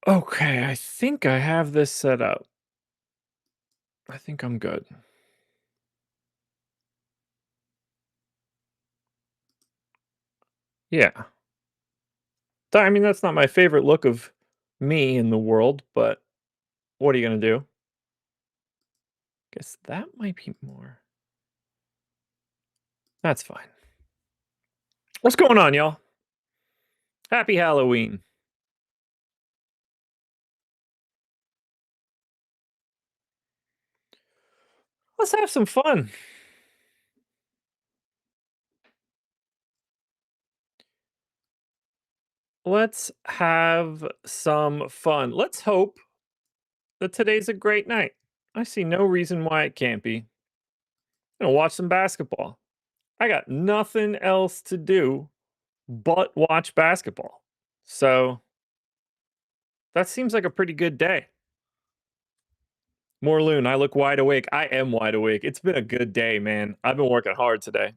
Okay, I think I have this set up. I think I'm good. Yeah. I mean, that's not my favorite look of me in the world, but what are you gonna do? Guess that might be more. That's fine. What's going on, y'all? Happy Halloween. Let's have some fun. Let's have some fun. Let's hope that today's a great night. I see no reason why it can't be. I'm gonna watch some basketball. I got nothing else to do but watch basketball. So that seems like a pretty good day. Morloon, I look wide awake. I am wide awake. It's been a good day, man. I've been working hard today.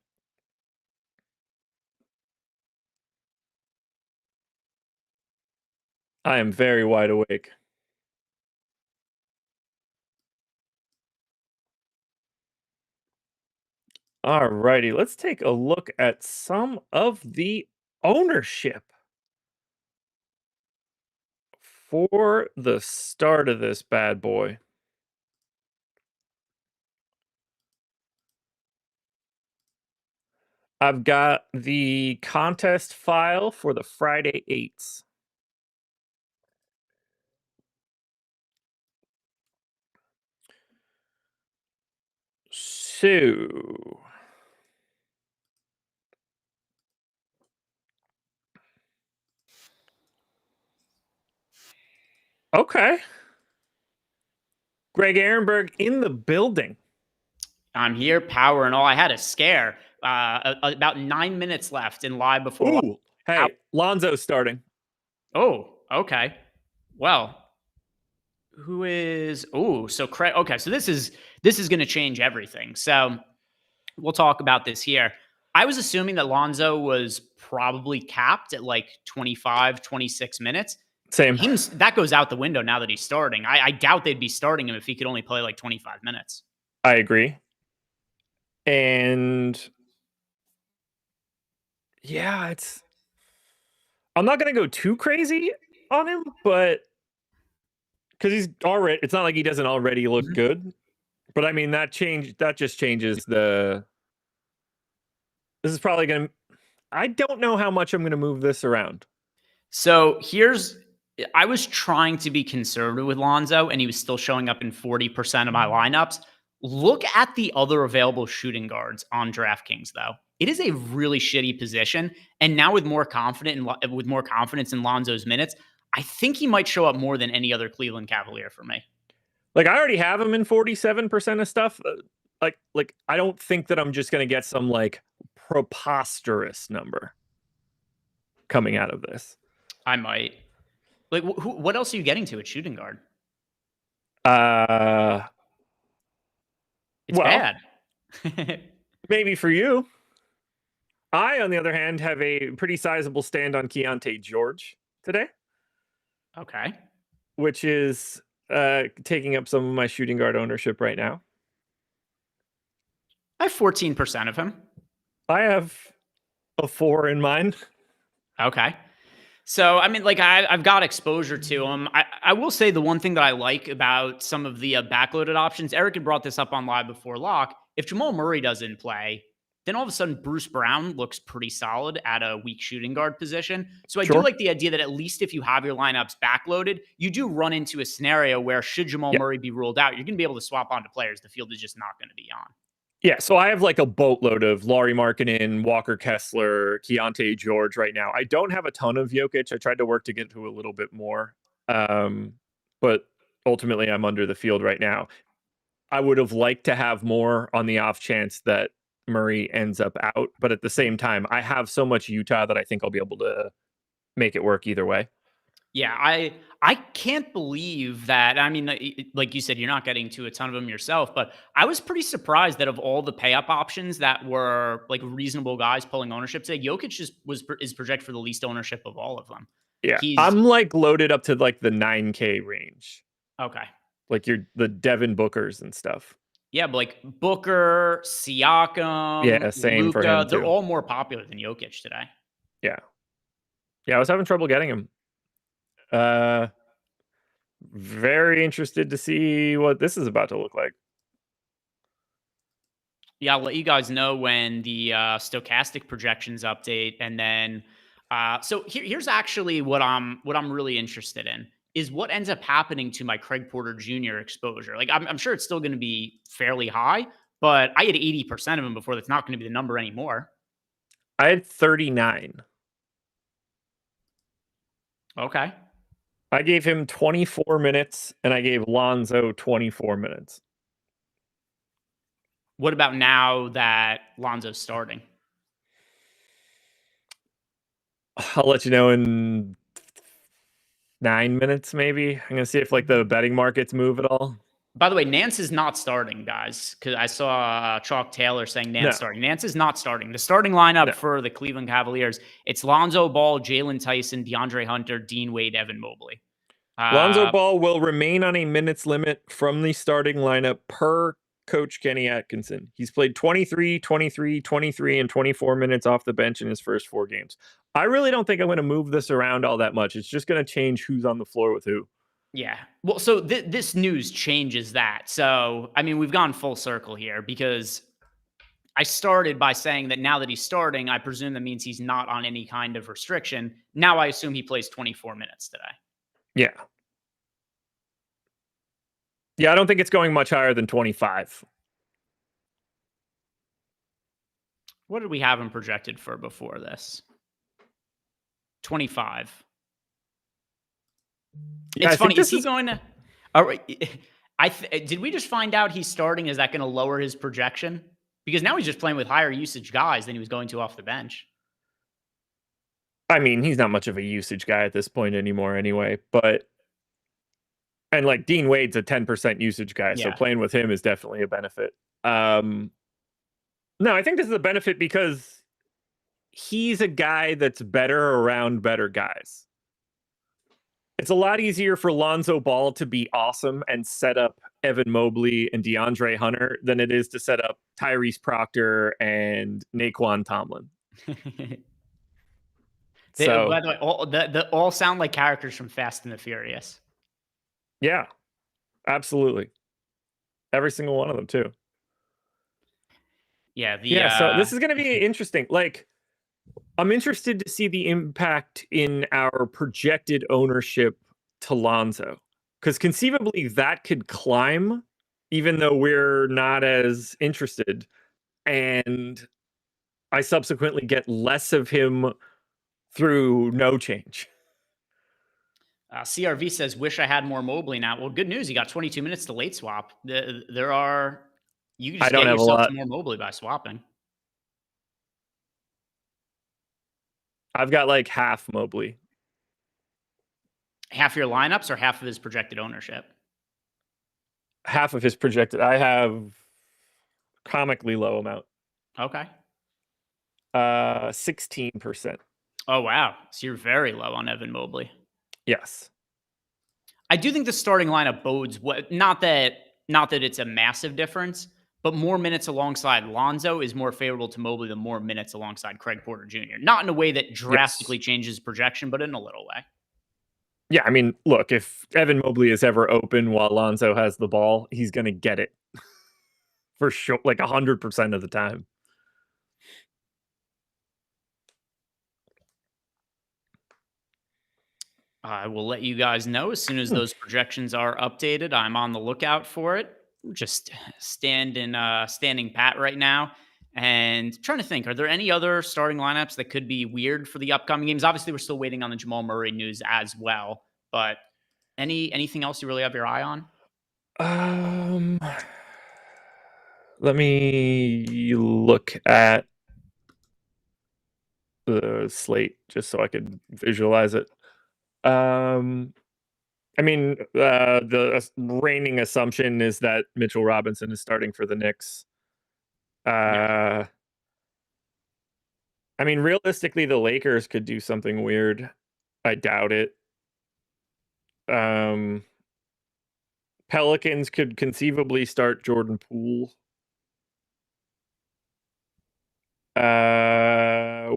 I am very wide awake. Alrighty, let's take a look at some of the ownership for the start of this bad boy. I've got the contest file for the Friday 8s. So, okay. Greg Ehrenberg in the building. I'm here, power and all. I had a scare. About 9 minutes left in live before. Ooh, hey, Lonzo's starting. Oh, okay. Well, who is? Oh, so Craig. Okay, so this is going to change everything. So we'll talk about this here. I was assuming that Lonzo was probably capped at like 25, 26 minutes. Same. That goes out the window now that he's starting. I doubt they'd be starting him if he could only play like 25 minutes. I agree. And yeah, I'm not going to go too crazy on him, but because it's not like he doesn't already look good. But I mean, that just changes this is probably going to, I don't know how much I'm going to move this around. So I was trying to be conservative with Lonzo, and he was still showing up in 40% of my lineups. Look at the other available shooting guards on DraftKings, though. It is a really shitty position, and now with more confidence in Lonzo's minutes, I think he might show up more than any other Cleveland Cavalier for me. Like, I already have him in 47% of stuff. Like I don't think that I'm just going to get some like preposterous number coming out of this. I might. Like, what else are you getting to at shooting guard? It's bad. Maybe for you. I, on the other hand, have a pretty sizable stand on Keontae George today. Okay. Which is taking up some of my shooting guard ownership right now. I have 14% of him. I have a 4 in mind. Okay. So, I mean, like, I've got exposure to him. I will say the one thing that I like about some of the backloaded options, Eric had brought this up on Live Before Lock. If Jamal Murray doesn't play, then all of a sudden Bruce Brown looks pretty solid at a weak shooting guard position. So I do like the idea that at least if you have your lineups backloaded, you do run into a scenario where should Jamal Murray be ruled out, you're going to be able to swap onto players the field is just not going to be on. Yeah, so I have like a boatload of Lauri Markkanen, Walker Kessler, Keontae George right now. I don't have a ton of Jokic. I tried to work to get to a little bit more, but ultimately I'm under the field right now. I would have liked to have more on the off chance that Murray ends up out, but at the same time, I have so much Utah that I think I'll be able to make it work either way. Yeah, I can't believe that. I mean, like you said, you're not getting to a ton of them yourself, but I was pretty surprised that of all the pay up options that were like reasonable guys pulling ownership today, Jokic just is projected for the least ownership of all of them. Yeah, He's I'm like loaded up to like the 9K range, okay. like the Devin Bookers and stuff. Yeah, but like Booker, Siakam, Yeah, same for him Luca, they're too. all more popular than Jokic today. Yeah, yeah, I was having trouble getting him. Very interested to see what this is about to look like. Yeah, I'll let you guys know when the stochastic projections update, and then so here's actually what I'm really interested in is what ends up happening to my Craig Porter Jr. exposure. Like I'm sure it's still going to be fairly high, but I had 80% of him before. That's not going to be the number anymore. I had 39. Okay. I gave him 24 minutes, and I gave Lonzo 24 minutes. What about now that Lonzo's starting? I'll let you know in 9 minutes, maybe. I'm gonna see if like the betting markets move at all. By the way, Nance is not starting, guys, because I saw Chalk Taylor saying Nance No. starting. Nance is not starting. The starting lineup No. for the Cleveland Cavaliers, it's Lonzo Ball, Jalen Tyson, DeAndre Hunter, Dean Wade, Evan Mobley. Lonzo Ball will remain on a minutes limit from the starting lineup per coach Kenny Atkinson. He's played 23, 23, 23, and 24 minutes off the bench in his first 4 games. I really don't think I'm going to move this around all that much. It's just going to change who's on the floor with who. Yeah. Well, so this news changes that. So, I mean, we've gone full circle here because I started by saying that now that he's starting, I presume that means he's not on any kind of restriction. Now I assume he plays 24 minutes today. Yeah. Yeah, I don't think it's going much higher than 25. What did we have him projected for before this? 25. Yeah, It's funny. Is he going to? All right. Did we just find out he's starting? Is that going to lower his projection? Because now he's just playing with higher usage guys than he was going to off the bench. I mean, he's not much of a usage guy at this point anymore anyway, but and like Dean Wade's a 10% usage guy, so Yeah. playing with him is definitely a benefit. No, I think this is a benefit because he's a guy that's better around better guys. It's a lot easier for Lonzo Ball to be awesome and set up Evan Mobley and DeAndre Hunter than it is to set up Tyrese Proctor and Naquan Tomlin. By the way, they all sound like characters from Fast and the Furious. Yeah, absolutely. Every single one of them too. Yeah. So this is going to be interesting. Like, I'm interested to see the impact in our projected ownership to Lonzo, because conceivably that could climb, even though we're not as interested, and I subsequently get less of him through no change. CRV says, "Wish I had more Mobley now." Well, good news, you got 22 minutes to late swap. You can just get yourself some more Mobley by swapping. I've got like half Mobley. Half your lineups or half of his projected ownership? Half of his projected. I have comically low amount. Okay. 16%. Oh, wow. So you're very low on Evan Mobley. Yes. I do think the starting lineup bodes what, not that it's a massive difference, but more minutes alongside Lonzo is more favorable to Mobley than more minutes alongside Craig Porter Jr. Not in a way that drastically changes projection, but in a little way. Yeah, I mean, look, if Evan Mobley is ever open while Lonzo has the ball, he's going to get it for sure, like 100% of the time. I will let you guys know as soon as those projections are updated. I'm on the lookout for it. Just standing pat right now and trying to think, are there any other starting lineups that could be weird for the upcoming games? Obviously, we're still waiting on the Jamal Murray news as well, but anything else you really have your eye on? Let me look at the slate just so I could visualize it. I mean, the reigning assumption is that Mitchell Robinson is starting for the Knicks. Yeah. I mean, realistically, the Lakers could do something weird. I doubt it. Um, Pelicans could conceivably start Jordan Poole.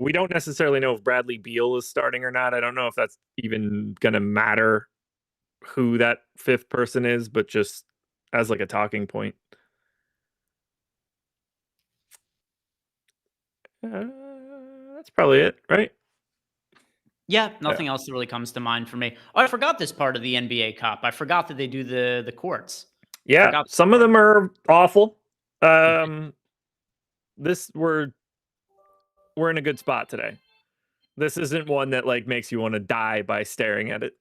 We don't necessarily know if Bradley Beal is starting or not. I don't know if that's even gonna matter who that fifth person is, but just as like a talking point. That's probably it, right? Yeah, Yeah. nothing else that really comes to mind for me. Oh, I forgot this part of the NBA Cup. I forgot that they do the courts. Yeah, Forgot some that of part. them are awful. Um, this we're in a good spot today. This isn't one that like makes you want to die by staring at it.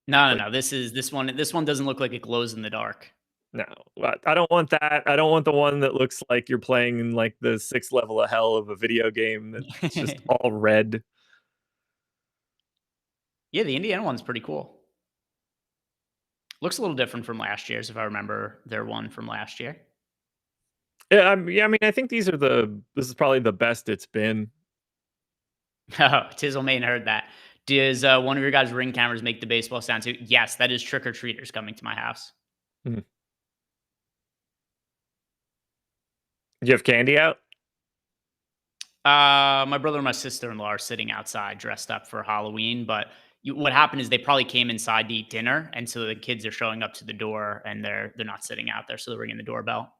No, Like, no, no. This one doesn't look like it glows in the dark. no, I don't want that. I don't want the one that looks like you're playing in like the sixth level of hell of a video game that's just all red. Yeah, the Indiana one's pretty cool. Looks a little different from last year's, if I remember their one from last year. Yeah, I mean, I think this is probably the best it's been. Oh, Tizzle Main heard that. Does one of your guys' ring cameras make the baseball sound too? Yes, that is trick or treaters coming to my house. Mhm. You have candy out? My brother and my sister-in-law are sitting outside dressed up for Halloween, but what happened is they probably came inside to eat dinner, and so the kids are showing up to the door, and they're not sitting out there, so they're ringing the doorbell.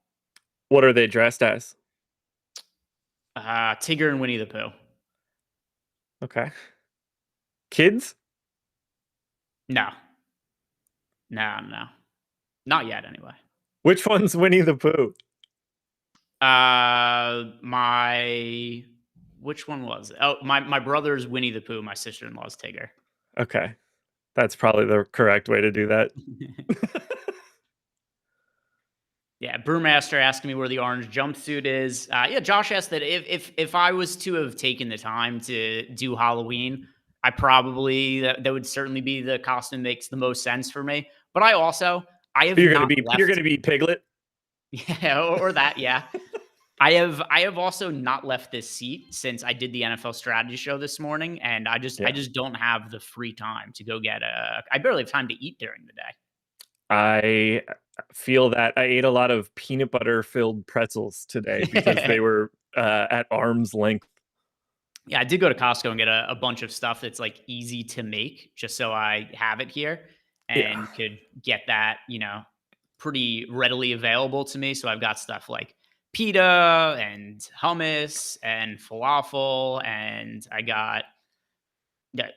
What are they dressed as? Tigger and Winnie the Pooh. Okay. Kids? No, no, no, not yet. Anyway, Which one's Winnie the Pooh? my which one was it? Oh, my brother's Winnie the Pooh. My sister-in-law's Tigger. Okay. That's probably the correct way to do that. Yeah, Brewmaster asking me where the orange jumpsuit is. Yeah, Josh asked that if I was to have taken the time to do Halloween, I probably that would certainly be the costume that makes the most sense for me. But I have You're gonna not be you're left. gonna be Piglet. Yeah, or that. Yeah, I have also not left this seat since I did the NFL strategy show this morning, and I Yeah. just don't have the free time to go get a. I barely have time to eat during the day. I feel that I ate a lot of peanut butter filled pretzels today because they were at arm's length. Yeah, I did go to Costco and get a bunch of stuff that's like easy to make just so I have it here Yeah. and could get that, pretty readily available to me. So I've got stuff like pita and hummus and falafel, and I got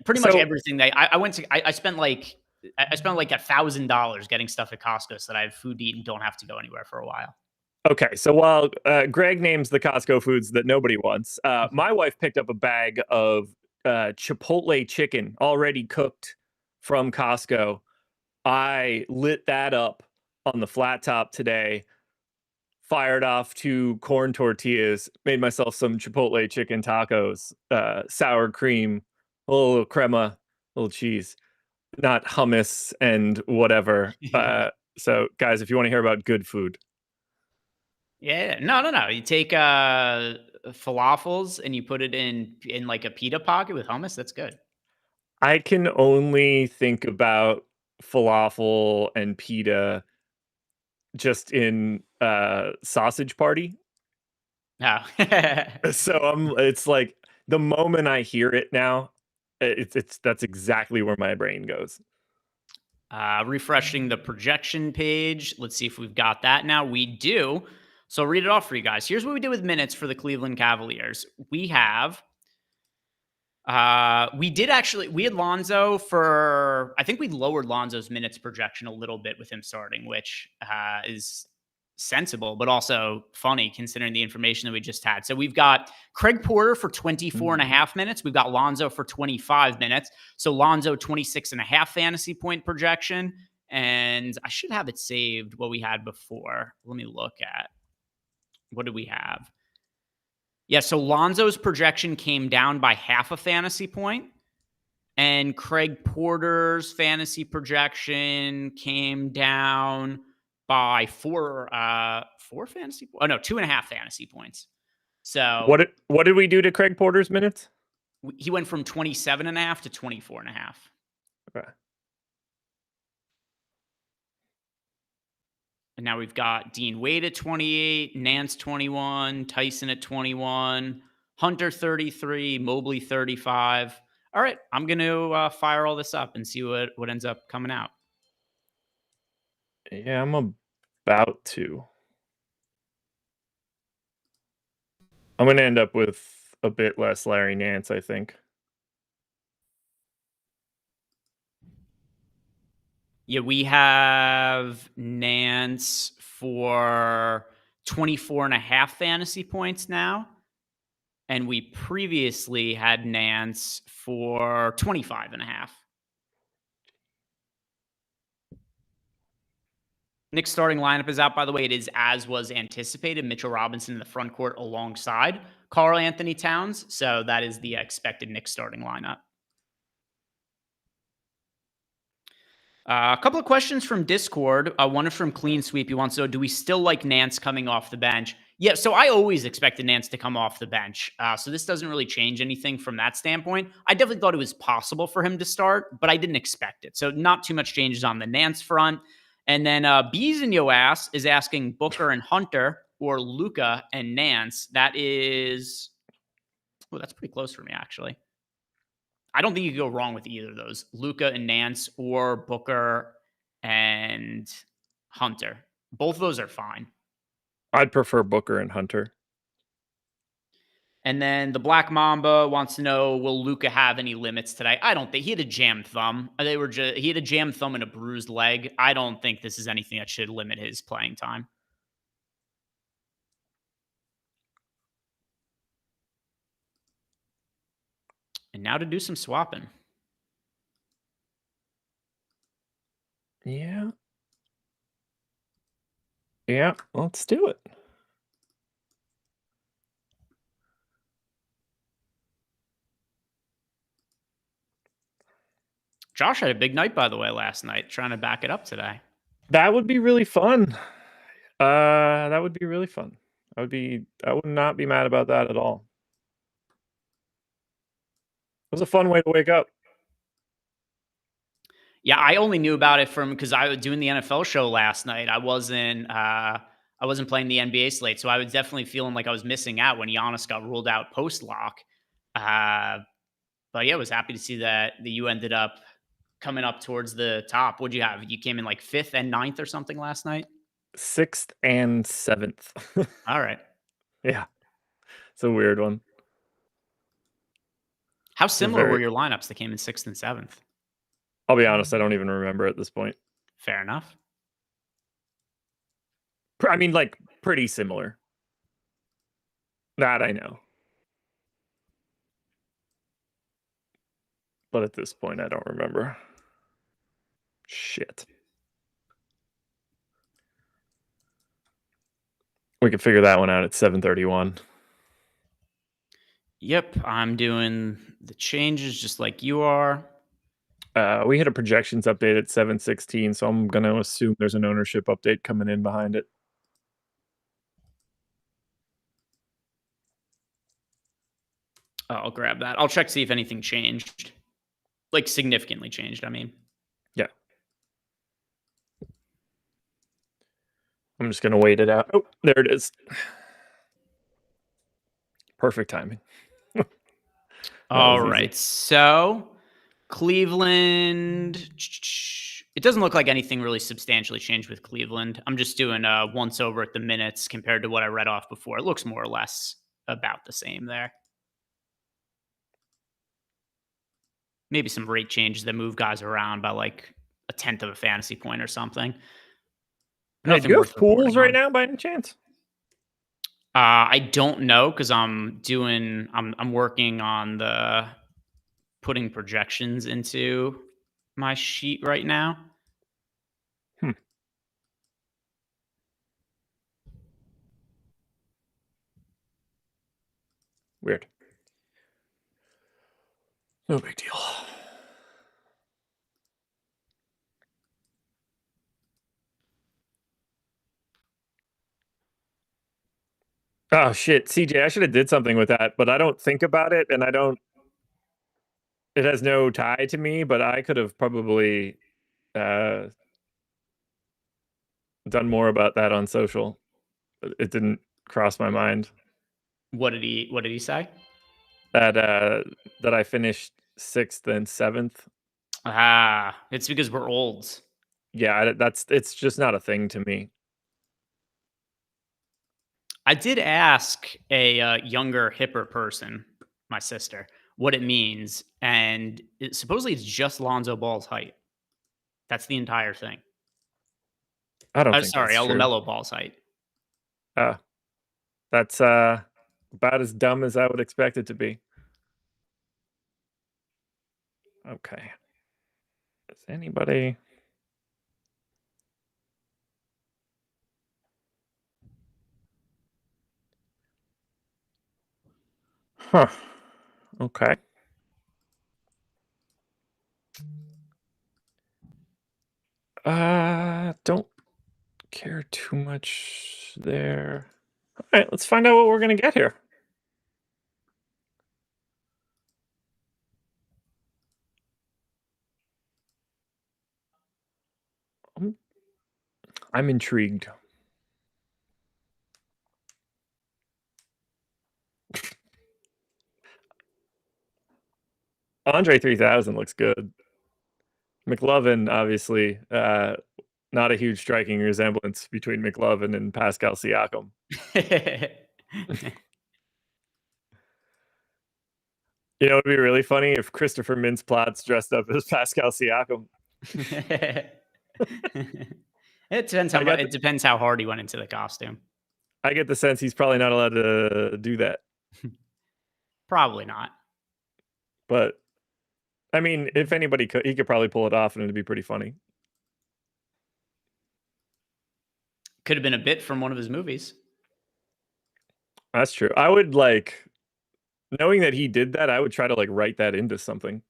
pretty much So everything that I went to. I spent like $1,000 getting stuff at Costco so that I have food to eat and don't have to go anywhere for a while. okay, so while Greg names the Costco foods that nobody wants, my wife picked up a bag of Chipotle chicken already cooked from Costco. I lit that up on the flat top today, fired off 2 corn tortillas, made myself some Chipotle chicken tacos, sour cream, a little crema, a little cheese, not hummus and whatever. So, guys, if you want to hear about good food, Yeah, no, no, no. You take falafels and you put it in like a pita pocket with hummus. That's good. I can only think about falafel and pita just in Sausage Party. No. So it's like the moment I hear it now, it's that's exactly where my brain goes. Refreshing the projection page. Let's see if we've got that now. We do. So I'll read it off for you guys. Here's what we did with minutes for the Cleveland Cavaliers. We have we had Lonzo for, I think we lowered Lonzo's minutes projection a little bit with him starting, which is sensible, but also funny considering the information that we just had. So we've got Craig Porter for 24 and a half minutes. We've got Lonzo for 25 minutes. So Lonzo 26 and a half fantasy point projection. And I should have it saved what we had before. Let me look at, what did we have? Yeah, so Lonzo's projection came down by half a fantasy point, And Craig Porter's fantasy projection came down by 2.5 fantasy points. So what did we do to Craig Porter's minutes? he went from 27.5 to 24.5. Okay. And now we've got Dean Wade at 28, Nance 21, Tyson at 21, Hunter 33, Mobley 35. All right, I'm going to fire all this up and see what ends up coming out. Yeah, I'm about to. I'm going to end up with a bit less Larry Nance, I think. Yeah, we have Nance for 24.5 fantasy points now. And we previously had Nance for 25.5. Nick's starting lineup is out, by the way. It is as was anticipated. Mitchell Robinson in the front court alongside Karl Anthony Towns. So that is the expected Nick starting lineup. A couple of questions from Discord. One is from Clean Sweep. He wants to know, do we still like Nance coming off the bench? Yeah, so I always expected Nance to come off the bench. So this doesn't really change anything from that standpoint. I definitely thought it was possible for him to start, but I didn't expect it. So not too much changes on the Nance front. And then Bees in Yo Ass is asking Booker and Hunter or Luka and Nance. That is, that's pretty close for me, actually. I don't think you could go wrong with either of those. Luka and Nance or Booker and Hunter. Both of those are fine. I'd prefer Booker and Hunter. And then the Black Mamba wants to know, will Luka have any limits today? I don't think. He had a jammed thumb. He had a jammed thumb and a bruised leg. I don't think this is anything that should limit his playing time. And now to do some swapping. Yeah. Yeah, let's do it. Josh had a big night, by the way, last night, trying to back it up today. That would be really fun. That would be really fun. I would not be mad about that at all. It was a fun way to wake up. Yeah, I only knew about it because I was doing the NFL show last night. I wasn't playing the NBA slate, so I was definitely feeling like I was missing out when Giannis got ruled out post lock. But yeah, I was happy to see that you ended up coming up towards the top. What'd you have? You came in like 5th and 9th or something last night? 6th and 7th. All right. Yeah. It's a weird one. How similar were your lineups that came in 6th and 7th? I'll be honest, I don't even remember at this point. Fair enough. I mean, like, pretty similar. That I know. But at this point, I don't remember. Shit. We can figure that one out at 7:31. Yep, I'm doing the changes just like you are. We hit a projections update at 7:16, so I'm going to assume there's an ownership update coming in behind it. I'll grab that. I'll check to see if anything changed. Like significantly changed, I mean. Yeah. I'm just going to wait it out. Oh, there it is. Perfect timing. All right. So Cleveland, it doesn't look like anything really substantially changed with Cleveland. I'm just doing a once over at the minutes compared to what I read off before. It looks more or less about the same there. Maybe some rate changes that move guys around by like 1/10 of a fantasy point or something. Do you have pools right now by any chance? I don't know because I'm working on the putting projections into my sheet right now. Weird. No big deal. Oh shit, CJ, I should have did something with that, but I don't think about it, and I don't. It has no tie to me, but I could have probably uh, done more about that on social. It didn't cross my mind What did he say? that that I finished 6th and 7th. Ah, it's because we're olds. Yeah, it's just not a thing to me. I did ask a younger, hipper person, my sister, what it means, and supposedly it's just Lonzo Ball's height. That's the entire thing. I don't Oh, think sorry, that's true. LaMelo Ball's height. Uh, that's about as dumb as I would expect it to be. Okay. Is anybody? Huh. Okay. Don't care too much there. All right, let's find out what we're gonna get here. I'm, I'm intrigued. Andre 3000 looks good. McLovin, obviously, not a huge striking resemblance between McLovin and Pascal Siakam. You know, it'd be really funny if Christopher Mintz-Platz dressed up as Pascal Siakam. It depends how hard he went into the costume. I get the sense he's probably not allowed to do that. Probably not. But I mean, if anybody could, he could probably pull it off, and it'd be pretty funny. Could have been a bit from one of his movies. That's true. I would like, knowing that he did that, I would try to like write that into something.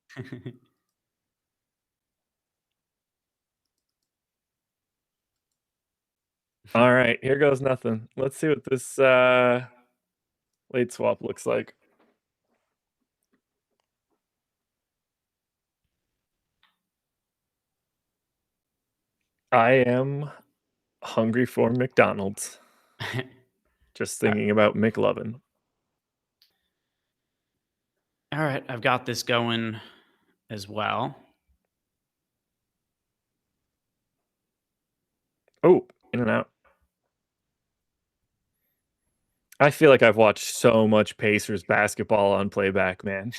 All right, here goes nothing. Let's see what this late swap looks like. I am hungry for McDonald's. Just thinking about McLovin. All right, I've got this going as well. Oh, in and out. I feel like I've watched so much Pacers basketball on playback, man.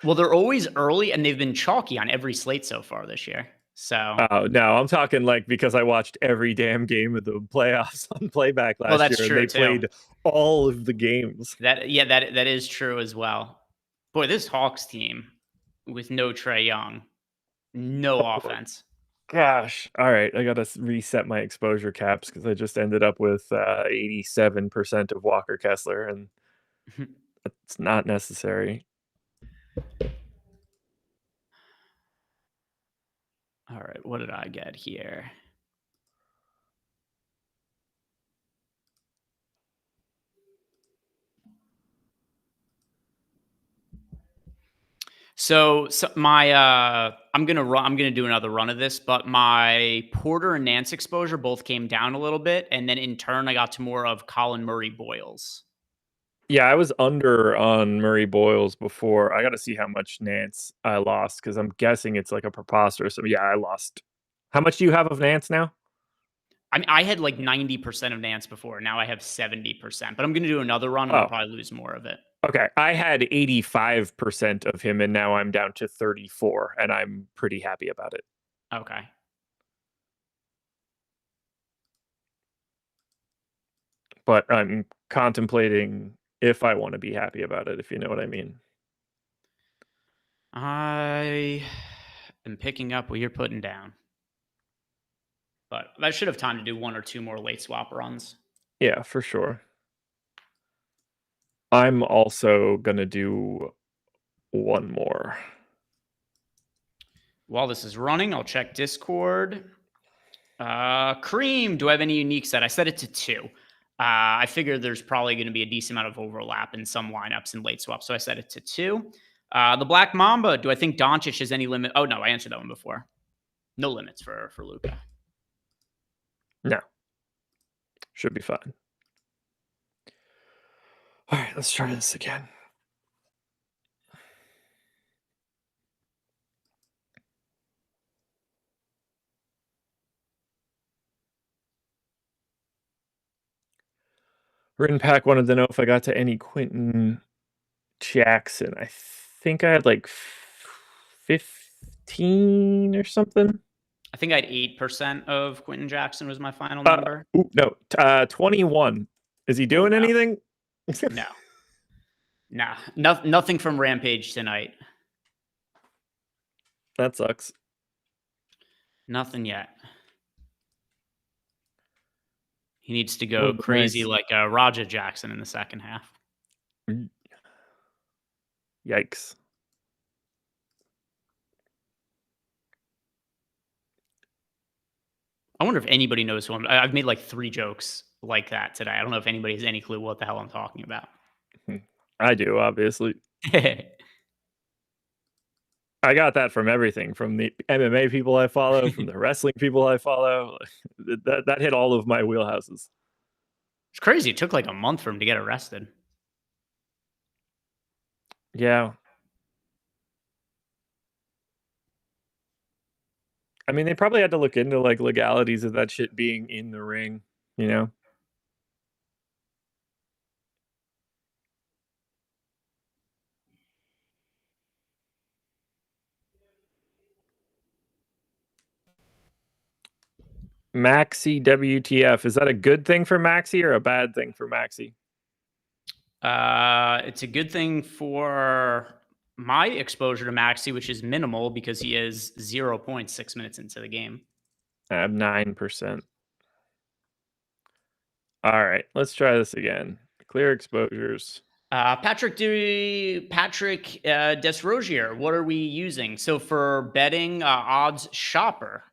Well, they're always early, and they've been chalky on every slate so far this year. So, Oh no, I'm talking like because I watched every damn game of the playoffs on playback last that's year, true and they played all of the games. that is true as well. Boy, this Hawks team with no Trae Young, no offense. Gosh, all right, I gotta reset my exposure caps because I just ended up with 87% of Walker Kessler, and it's not necessary. All right, what did I get here? So my I'm gonna do another run of this, but my Porter and Nance exposure both came down a little bit, and then in turn I got to more of Colin Murray Boyles. Yeah, I was under on Murray Boyles before. I got to see how much Nance I lost because I'm guessing it's like a preposterous. Yeah, I lost. How much do you have of Nance now? I mean, I had like 90% of Nance before. Now I have 70%, but I'm going to do another run and I'll probably lose more of it. Okay. I had 85% of him and now I'm down to 34 and I'm pretty happy about it. Okay. But I'm contemplating if I want to be happy about it, if you know what I mean. I am picking up what you're putting down. But I should have time to do one or two more late swap runs. Yeah, for sure. I'm also going to do one more. While this is running, I'll check Discord. Kareem, do I have any unique set? I set it to 2. I figure there's probably going to be a decent amount of overlap in some lineups and late swaps, so I set it to 2. The Black Mamba, do I think Doncic has any limit? Oh, no, I answered that one before. No limits for Luka. No. Should be fine. All right, let's try this again. Written Pack wanted to know if I got to any Quentin Jackson. I think I had like 15 or something. I think I had 8% of Quentin Jackson was my final number. No, 21. Is he doing anything? No. Nah, nothing from Rampage tonight. That sucks. Nothing yet. He needs to go crazy like Raja Jackson in the second half. Yikes. I wonder if anybody knows who I've made like 3 jokes like that today. I don't know if anybody has any clue what the hell I'm talking about. I do, obviously. I got that from everything, from the MMA people I follow, from the wrestling people I follow. That hit all of my wheelhouses. It's crazy. It took like a month for him to get arrested. Yeah. I mean, they probably had to look into like legalities of that shit being in the ring, you know? Maxi WTF. Is that a good thing for Maxi or a bad thing for Maxi? It's a good thing for my exposure to Maxi, which is minimal because he is 0.6 minutes into the game. I have 9%. All right, let's try this again. Clear exposures. Patrick Desrosier, what are we using? So for betting, Odds Shopper,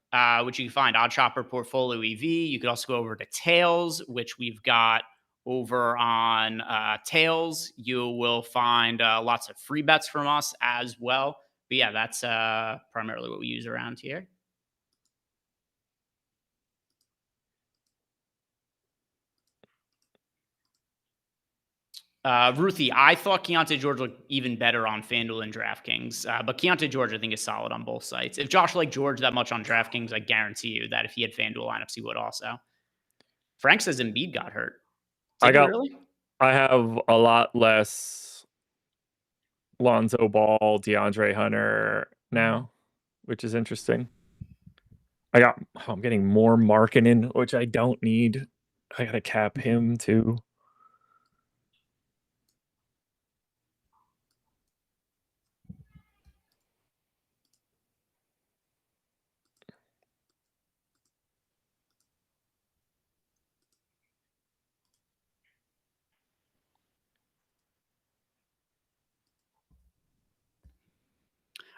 which you can find Odds Shopper Portfolio EV. You could also go over to Tails, which we've got over on Tails. You will find lots of free bets from us as well. But yeah, that's primarily what we use around here. Ruthie, I thought Keontae George looked even better on FanDuel and DraftKings, but Keontae George I think is solid on both sites. If Josh liked George that much on DraftKings, I guarantee you that if he had FanDuel lineups, he would also. Frank says Embiid got hurt. Really? I have a lot less Lonzo Ball, DeAndre Hunter now, which is interesting. I'm getting more Markkanen, which I don't need. I gotta cap him too.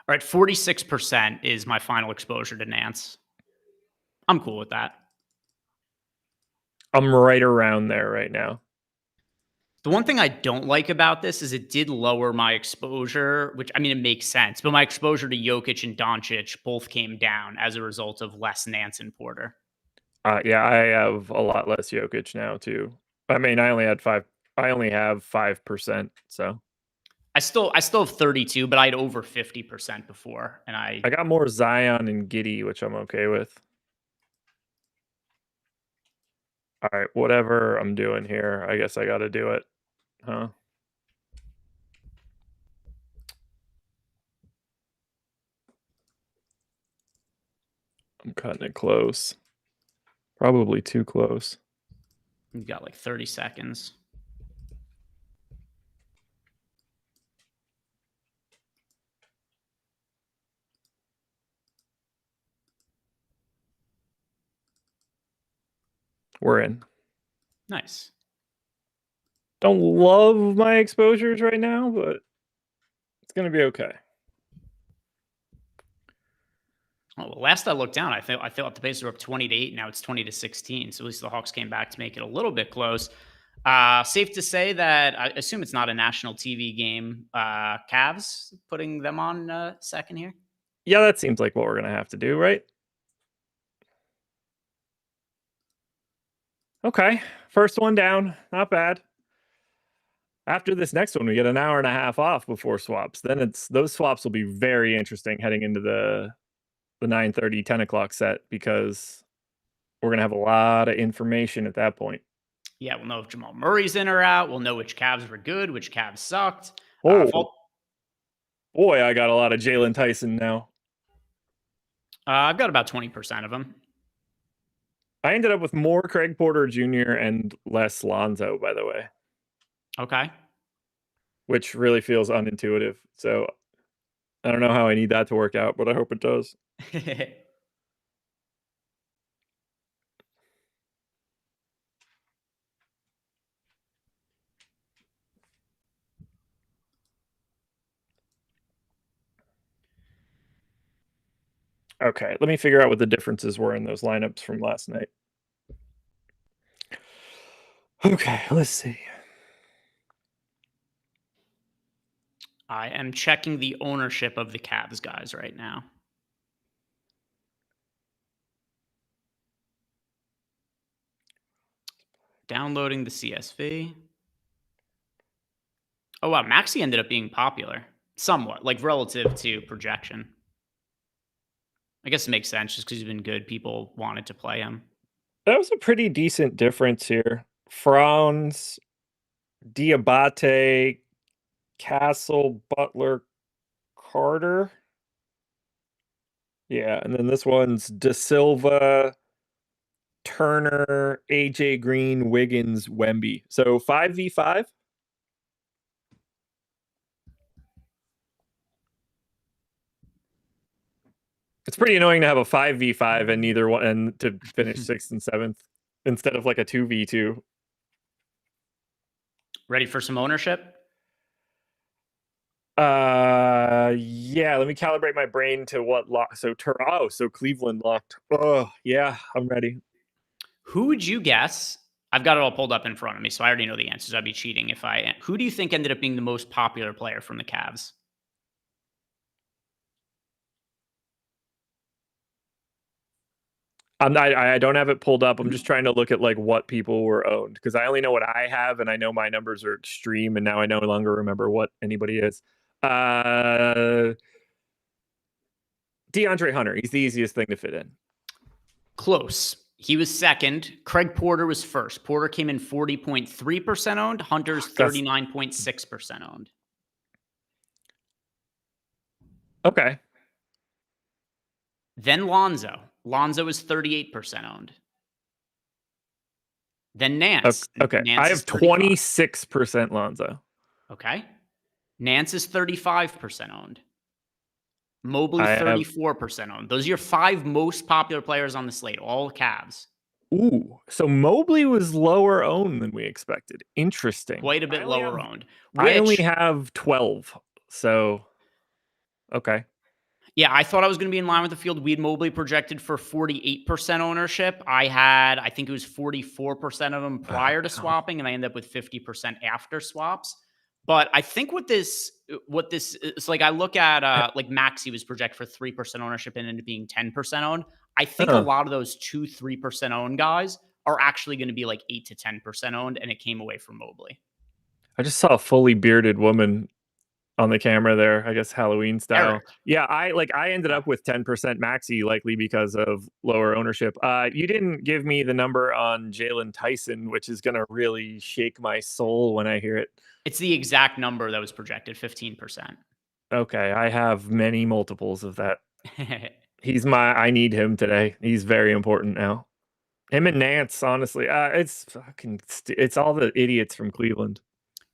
All right, 46% is my final exposure to Nance. I'm cool with that. I'm right around there right now. The one thing I don't like about this is it did lower my exposure, which I mean, it makes sense, but my exposure to Jokic and Doncic both came down as a result of less Nance and Porter. Yeah, I have a lot less Jokic now too. I mean, I only have 5%, so I still have 32, but I had over 50% before, and I got more Zion and Giddey, which I'm okay with. All right, whatever I'm doing here, I guess I got to do it, huh? I'm cutting it close. Probably too close. You got like 30 seconds. We're in. Nice. Don't love my exposures right now, but it's going to be okay. Oh, well, last I looked down, I thought the Pacers were up 20-8. Now it's 20-16. So at least the Hawks came back to make it a little bit close. Safe to say that I assume it's not a national TV game. Cavs putting them on second here. Yeah, that seems like what we're going to have to do, right? Okay. First one down. Not bad. After this next one, we get an hour and a half off before swaps. Then those swaps will be very interesting heading into the 9:30, 10 o'clock set because we're going to have a lot of information at that point. Yeah, we'll know if Jamal Murray's in or out. We'll know which Cavs were good, which Cavs sucked. Oh, boy, I got a lot of Jalen Tyson now. I've got about 20% of them. I ended up with more Craig Porter Jr. and less Lonzo, by the way. Okay. Which really feels unintuitive. So I don't know how I need that to work out, but I hope it does. Okay, let me figure out what the differences were in those lineups from last night. Okay, let's see. I am checking the ownership of the Cavs guys right now. Downloading the CSV. Oh, wow. Maxey ended up being popular. Somewhat, like relative to projection. I guess it makes sense just because he's been good. People wanted to play him. That was a pretty decent difference here. Franz, Diabate, Castle, Butler, Carter. Yeah, and then this one's Da Silva, Turner, AJ Green, Wiggins, Wemby. So 5v5. It's pretty annoying to have a 5v5 and neither one and to finish 6th and 7th instead of like a 2v2. Ready for some ownership? Yeah, let me calibrate my brain to what lock. So Cleveland locked. Oh, yeah, I'm ready. Who would you guess? I've got it all pulled up in front of me, so I already know the answers. I'd be cheating if I. Who do you think ended up being the most popular player from the Cavs? I don't have it pulled up. I'm just trying to look at like what people were owned because I only know what I have and I know my numbers are extreme and now I no longer remember what anybody is. DeAndre Hunter. He's the easiest thing to fit in. Close. He was second. Craig Porter was first. Porter came in 40.3% owned. Hunter's 39.6% owned. Okay. Then Lonzo. Lonzo is 38% owned. Then Nance. Okay. Nance I have 26% Lonzo. Okay. Nance is 35% owned. Mobley, 34% owned. Those are your 5 most popular players on the slate, all Cavs. Ooh, so Mobley was lower owned than we expected. Interesting. Quite a bit lower owned. I only have 12, so okay. Yeah, I thought I was going to be in line with the field. We had Mobley projected for 48% ownership. I think it was 44% of them prior to swapping, and I ended up with 50% after swaps. But I think what this is like, I look at like Maxey was projected for 3% ownership and ended up being 10% owned. I think a lot of those 2-3% owned guys are actually going to be like 8 to 10% owned, and it came away from Mobley. I just saw a fully bearded woman on the camera there, I guess Halloween style. Eric. Yeah, I ended up with 10% Maxey, likely because of lower ownership. You didn't give me the number on Jalen Tyson, which is going to really shake my soul when I hear it. It's the exact number that was projected, 15%. Okay, I have many multiples of that. I need him today. He's very important now. Him and Nance, honestly, it's all the idiots from Cleveland.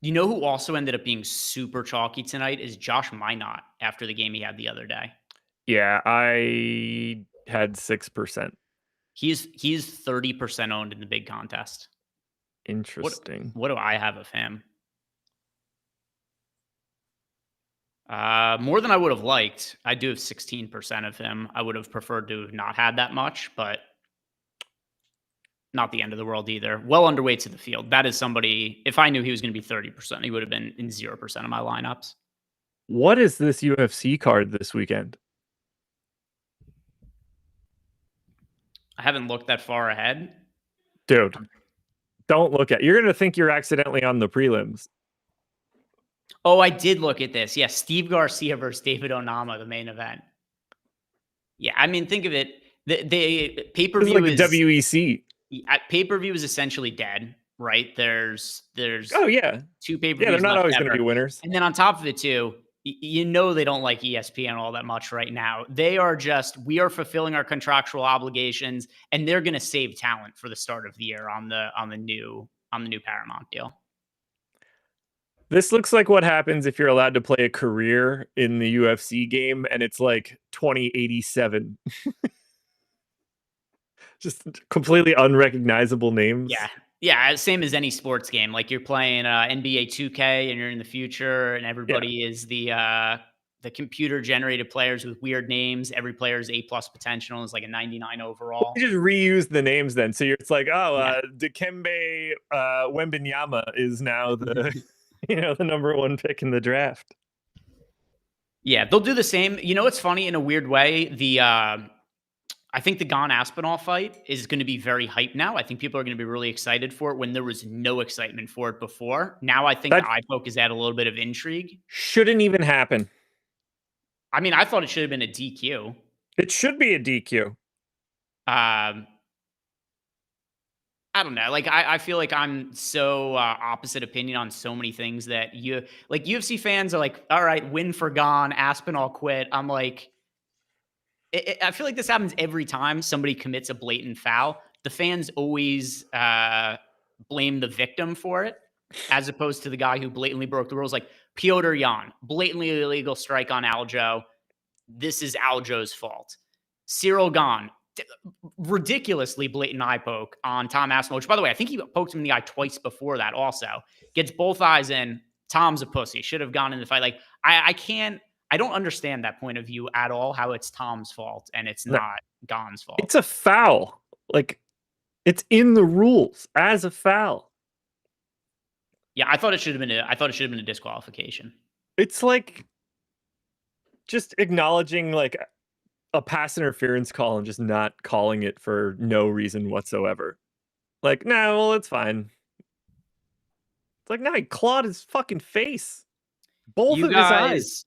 You know who also ended up being super chalky tonight is Josh Minot after the game he had the other day. Yeah, I had 6%. He's 30% owned in the big contest. Interesting. What do I have of him? More than I would have liked. I do have 16% of him. I would have preferred to have not had that much, but not the end of the world either. Well underweight to the field. That is somebody, if I knew he was going to be 30%, he would have been in 0% of my lineups. What is this UFC card this weekend? I haven't looked that far ahead. Dude, don't look at. You're going to think you're accidentally on the prelims. Oh, I did look at this. Yeah, Steve Garcia versus David Onama, the main event. Yeah, I mean, think of it. The pay-per-view like is the WEC. Pay-per-view is essentially dead, right? There's oh yeah, two pay-per-views. Yeah, they're not always going to be winners. And then on top of it too, you know they don't like ESPN all that much right now. They are just, we are fulfilling our contractual obligations, and they're going to save talent for the start of the year on the new Paramount deal. This looks like what happens if you're allowed to play a career in the UFC game and it's like 2087. Just completely unrecognizable names. Yeah. Yeah, same as any sports game. Like you're playing NBA 2K and you're in the future and everybody is the computer generated players with weird names. Every player is A+ potential, is like a 99 overall. You just reuse the names then. So it's like, Dikembe Wembanyama is now the the number one pick in the draft. Yeah, they'll do the same. You know, it's funny in a weird way. I think the Gane Aspinall fight is going to be very hyped now. I think people are going to be really excited for it when there was no excitement for it before. Now I think the iPoke has added a little bit of intrigue. Shouldn't even happen. I mean, I thought it should have been a DQ. It should be a DQ. I don't know. Like, I feel like I'm so opposite opinion on so many things that UFC fans are like, all right, win for Gane, Aspinall quit. I'm like, I feel like this happens every time somebody commits a blatant foul. The fans always blame the victim for it, as opposed to the guy who blatantly broke the rules. Like Petr Yan, blatantly illegal strike on Aljo. This is Aljo's fault. Cyril Gane, ridiculously blatant eye poke on Tom Aspinall, which, by the way, I think he poked him in the eye twice before that also. Gets both eyes in. Tom's a pussy. Should have gone in the fight. Like, I don't understand that point of view at all, how it's Tom's fault and it's not Gane's fault. It's a foul. Like, it's in the rules as a foul. Yeah, I thought it should have been a disqualification. It's like just acknowledging like a pass interference call and just not calling it for no reason whatsoever. Like, nah, well, it's fine. It's like, nah, he clawed his fucking face. Both of his eyes.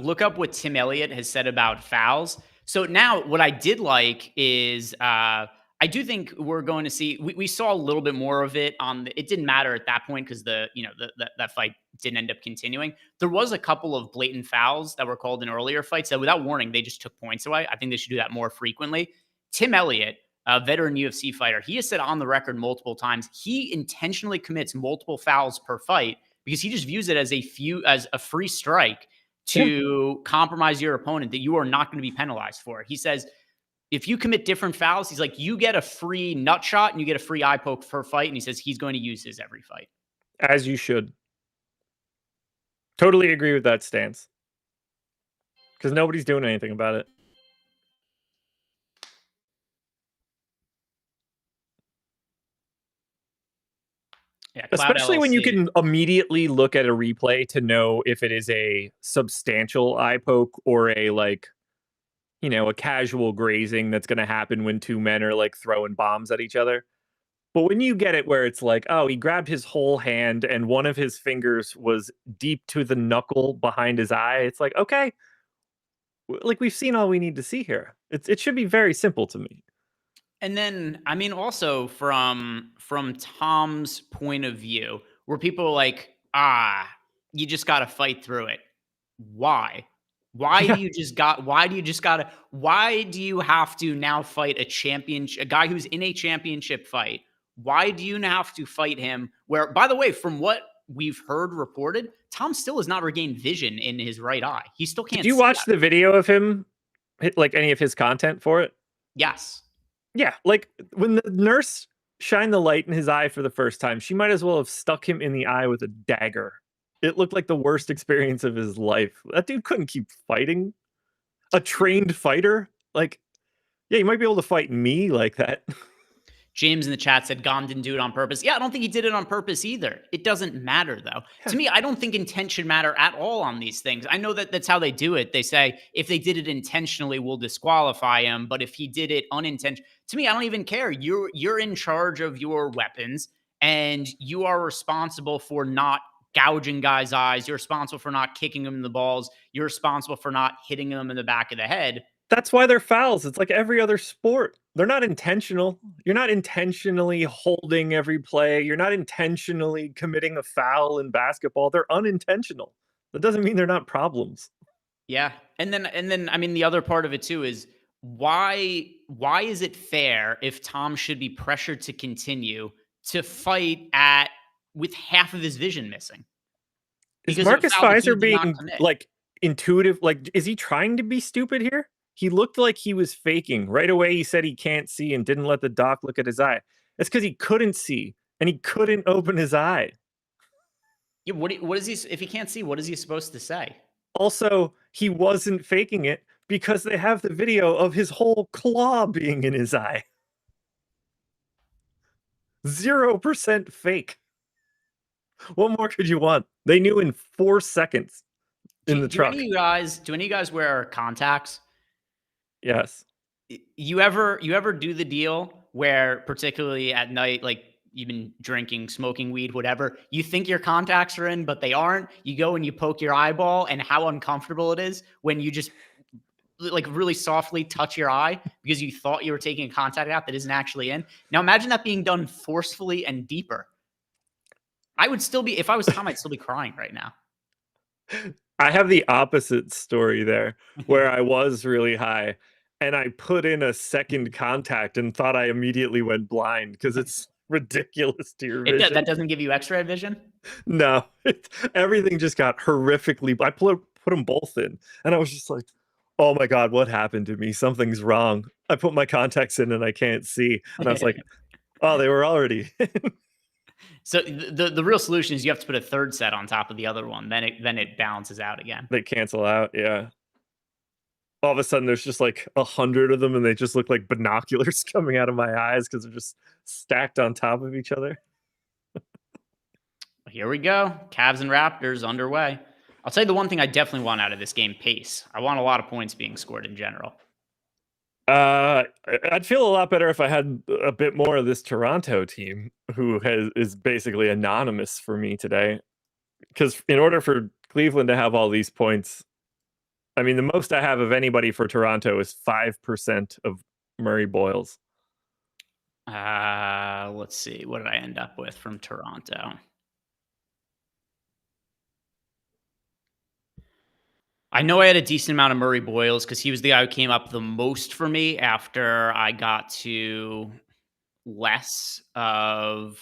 Look up what Tim Elliott has said about fouls. So now what I did like is I do think we're going to see, we saw a little bit more of it it didn't matter at that point because that fight didn't end up continuing. There was a couple of blatant fouls that were called in earlier fights that without warning, they just took points away. I think they should do that more frequently. Tim Elliott, a veteran UFC fighter, he has said on the record multiple times, he intentionally commits multiple fouls per fight because he just views it as a free strike to compromise your opponent that you are not going to be penalized for. He says, if you commit different fouls, he's like, you get a free nut shot and you get a free eye poke per fight. And he says he's going to use his every fight. As you should. Totally agree with that stance. Because nobody's doing anything about it. Yeah, especially when you can immediately look at a replay to know if it is a substantial eye poke or a a casual grazing that's going to happen when two men are like throwing bombs at each other. But when you get it where it's like, oh, he grabbed his whole hand and one of his fingers was deep to the knuckle behind his eye, it's like, okay, like we've seen all we need to see here. It should be very simple to me. And then, I mean, also from Tom's point of view, where people are like, you just got to fight through it. Why? Why do you have to now fight a guy who's in a championship fight? Why do you now have to fight him? Where, by the way, from what we've heard reported, Tom still has not regained vision in his right eye. He still can't. Did you watch the video of him, like any of his content for it? Yes. Yeah, like when the nurse shined the light in his eye for the first time, she might as well have stuck him in the eye with a dagger. It looked like the worst experience of his life. That dude couldn't keep fighting. A trained fighter? Like, yeah, you might be able to fight me like that. James in the chat said Gom didn't do it on purpose. Yeah, I don't think he did it on purpose either. It doesn't matter, though. Yeah. To me, I don't think intent should matter at all on these things. I know that that's how they do it. They say if they did it intentionally, we'll disqualify him. But if he did it unintentionally, to me, I don't even care. You're in charge of your weapons, and you are responsible for not gouging guys' eyes. You're responsible for not kicking them in the balls. You're responsible for not hitting them in the back of the head. That's why they're fouls. It's like every other sport. They're not intentional. You're not intentionally holding every play. You're not intentionally committing a foul in basketball. They're unintentional. That doesn't mean they're not problems. Yeah. And then I mean the other part of it too is why is it fair if Tom should be pressured to continue to fight with half of his vision missing? Is Because of a Marcus foul that he Fizer did not being commit. like intuitive? Like, is he trying to be stupid here? He looked like he was faking. Right away, he said he can't see and didn't let the doc look at his eye. That's because he couldn't see and he couldn't open his eye. Yeah, what is he if he can't see, what is he supposed to say? Also, he wasn't faking it because they have the video of his whole claw being in his eye. 0% fake. What more could you want? They knew in 4 seconds in the truck. Do any of you guys wear contacts? Yes. You ever do the deal where, particularly at night, like you've been drinking, smoking weed, whatever, you think your contacts are in, but they aren't. You go and you poke your eyeball, and how uncomfortable it is when you just like really softly touch your eye because you thought you were taking a contact out that isn't actually in. Now imagine that being done forcefully and deeper. I would still be, if I was Tom, I'd still be crying right now. I have the opposite story there where I was really high and I put in a second contact and thought I immediately went blind because it's ridiculous to your vision. That doesn't give you X-ray vision? No, everything just got horrifically. I put them both in and I was just like, oh my God, what happened to me? Something's wrong. I put my contacts in and I can't see. And I was like, oh, they were already So the real solution is you have to put a third set on top of the other one. Then it balances out again. They cancel out. Yeah. All of a sudden, there's just like 100 of them, and they just look like binoculars coming out of my eyes because they're just stacked on top of each other. Here we go. Cavs and Raptors underway. I'll tell you the one thing I definitely want out of this game: pace. I want a lot of points being scored in general. I'd feel a lot better if I had a bit more of this Toronto team, who is basically anonymous for me today. Because in order for Cleveland to have all these points, I mean, the most I have of anybody for Toronto is 5% of Murray Boyles. Let's see. What did I end up with from Toronto? I know I had a decent amount of Murray Boyles because he was the guy who came up the most for me after I got to less of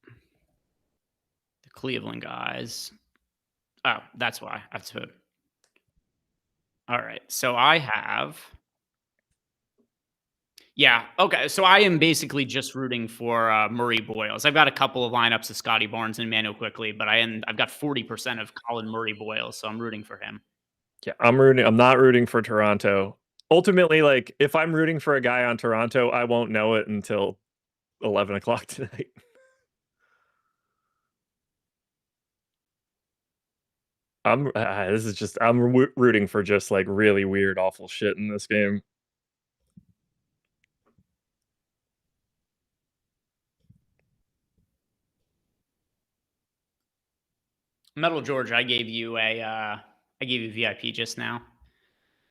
the Cleveland guys. Oh, that's why. I have to. All right. So I have. Yeah. Okay. So I am basically just rooting for Murray Boyles. I've got a couple of lineups of Scotty Barnes and Emmanuel Quickly, but I've got 40% of Colin Murray Boyles, so I'm rooting for him. Yeah, I'm not rooting for Toronto. Ultimately, like if I'm rooting for a guy on Toronto, I won't know it until 11 o'clock tonight. I'm rooting for just like really weird, awful shit in this game. Metal George, I gave you VIP just now.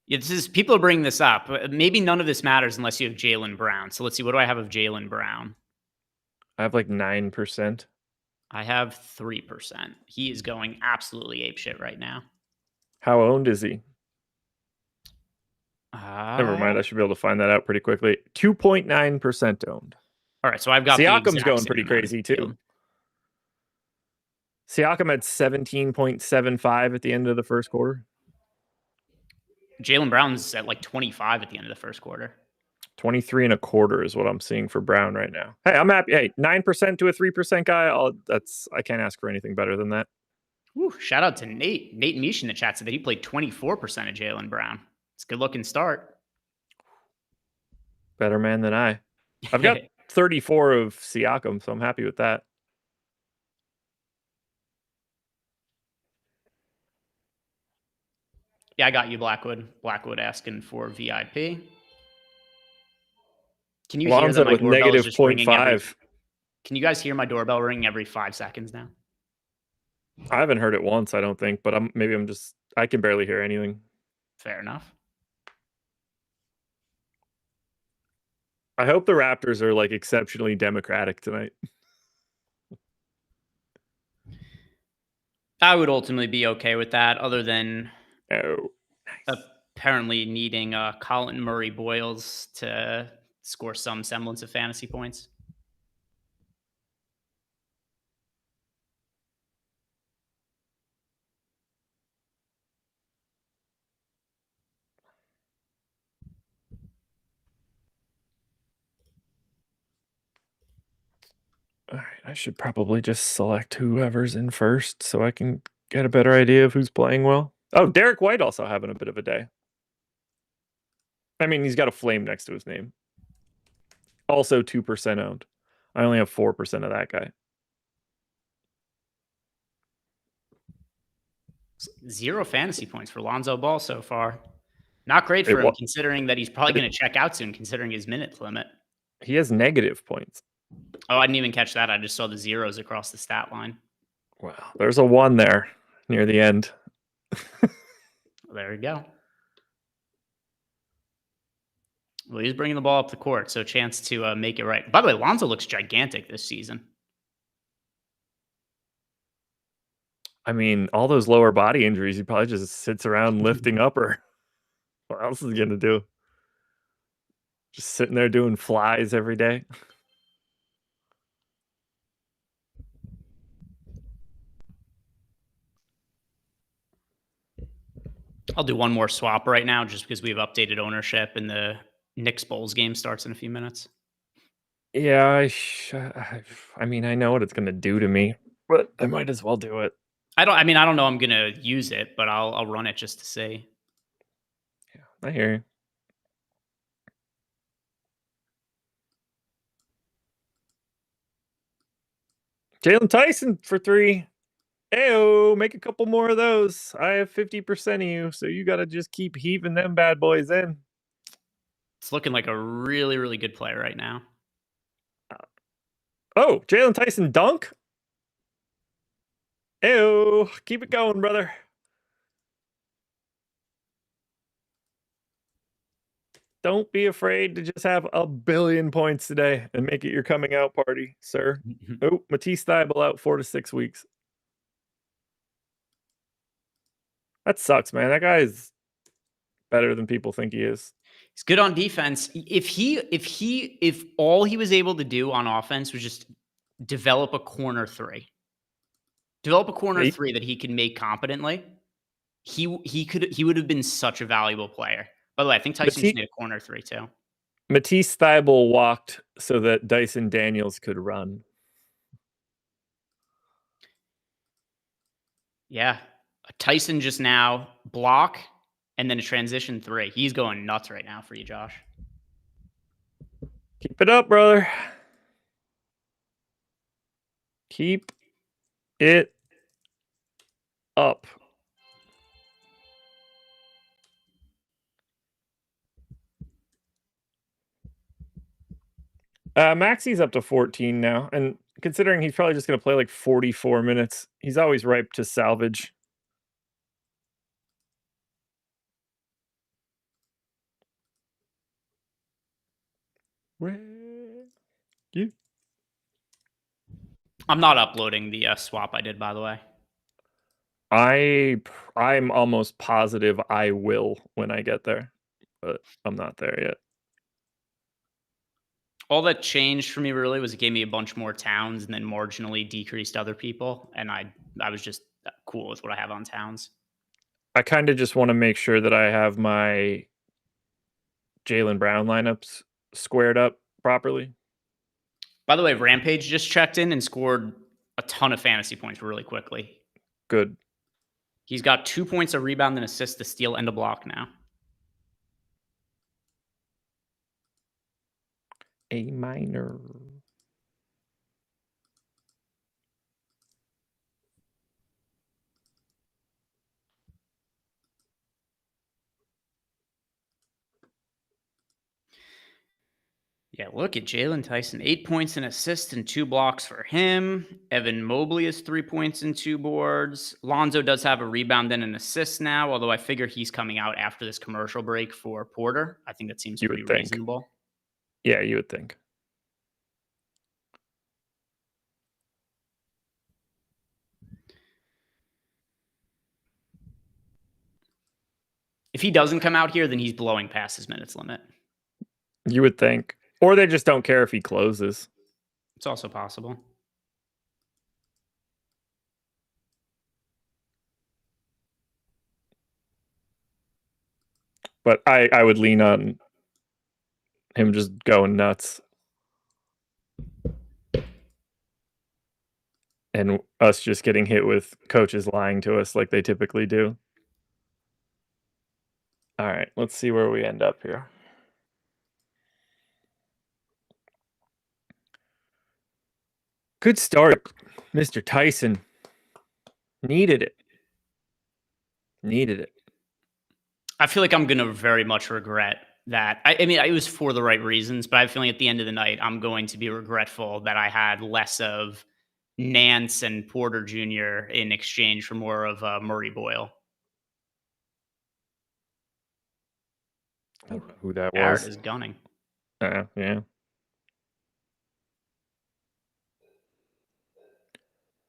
Yeah, people are bringing this up. Maybe none of this matters unless you have Jaylen Brown. So let's see. What do I have of Jaylen Brown? I have like 9%. I have 3%. He is going absolutely apeshit right now. How owned is he? Never mind. I should be able to find that out pretty quickly. 2.9% owned. All right, so I've got Siakam's going pretty crazy too. Siakam had 17.75 at the end of the first quarter. Jaylen Brown's at like 25 at the end of the first quarter. 23.25 is what I'm seeing for Brown right now. Hey, I'm happy. Hey, 9% to a 3% guy. I can't ask for anything better than that. Woo, shout out to Nate. Nate Mish in the chat said that he played 24% of Jaylen Brown. It's a good looking start. Better man than I. I've got 34 of Siakam, so I'm happy with that. Yeah, I got you, Blackwood. Blackwood asking for VIP. Can you hear that my with doorbell is negative just ringing every? 0.5. Can you guys hear my doorbell ringing every 5 seconds now? I haven't heard it once, I don't think, but I can barely hear anything. Fair enough. I hope the Raptors are like exceptionally democratic tonight. I would ultimately be okay with that, other than nice. apparently needing Colin Murray Boyles to score some semblance of fantasy points. All right, I should probably just select whoever's in first so I can get a better idea of who's playing well. Oh, Derek White also having a bit of a day. I mean, he's got a flame next to his name. Also 2% owned. I only have 4% of that guy. 0 fantasy points for Lonzo Ball so far. Not great for him, considering that he's probably going to check out soon, considering his minute limit. He has negative points. Oh, I didn't even catch that. I just saw the zeros across the stat line. Wow, there's a 1 there near the end. There we go. Well, he's bringing the ball up the court, so a chance to make it right. By the way, Lonzo looks gigantic this season. I mean, all those lower body injuries, he probably just sits around lifting upper. What else is he going to do? Just sitting there doing flies every day? I'll do one more swap right now just because we've updated ownership and the Knicks Bulls game starts in a few minutes. Yeah, I mean, I know what it's going to do to me, but I might as well do it. I don't know I'm going to use it, but I'll run it just to see. Yeah, I hear you. Jalen Tyson for 3. Ayo, make a couple more of those. I have 50% of you, so you got to just keep heaving them bad boys in. It's looking like a really, really good play right now. Oh, Jalen Tyson dunk. Ayo, keep it going, brother. Don't be afraid to just have a billion points today and make it your coming out party, sir. Oh, Matisse Thybulle out 4 to 6 weeks. That sucks, man. That guy is better than people think he is. He's good on defense. If all he was able to do on offense was just develop a corner three that he could make competently, he would have been such a valuable player. By the way, I think Tyson's made a corner 3 too. Matisse Thybulle walked so that Dyson Daniels could run. Yeah. Tyson just now block and then a transition 3. He's going nuts right now for you, Josh. Keep it up, brother. Keep it up. Maxi's up to 14 now, and considering he's probably just going to play like 44 minutes, he's always ripe to salvage. I'm not uploading the swap I did, by the way. I'm almost positive I will when I get there, but I'm not there yet. All that changed for me really was it gave me a bunch more towns and then marginally decreased other people. And I was just cool with what I have on towns. I kind of just want to make sure that I have my Jaylen Brown lineups squared up properly? By the way, Rampage just checked in and scored a ton of fantasy points really quickly. Good. He's got 2 points, a rebound, and assist, a steal, and a block now. A minor. Yeah, look at Jalen Tyson. 8 points, and assist, and 2 blocks for him. Evan Mobley is 3 points and 2 boards. Lonzo does have a rebound and an assist now, although I figure he's coming out after this commercial break for Porter. I think that seems You pretty would think. reasonable. Yeah, you would think. If he doesn't come out here, then he's blowing past his minutes limit. You would think. Or they just don't care if he closes. It's also possible. But I would lean on him just going nuts. And us just getting hit with coaches lying to us like they typically do. All right, let's see where we end up here. Good start, Mr. Tyson. Needed it. Needed it. I feel like I'm going to very much regret that. I mean, it was for the right reasons, but I feel like at the end of the night, I'm going to be regretful that I had less of Nance and Porter Jr. in exchange for more of Murray Boyle. I don't know who that Barrett was. is gunning. Yeah.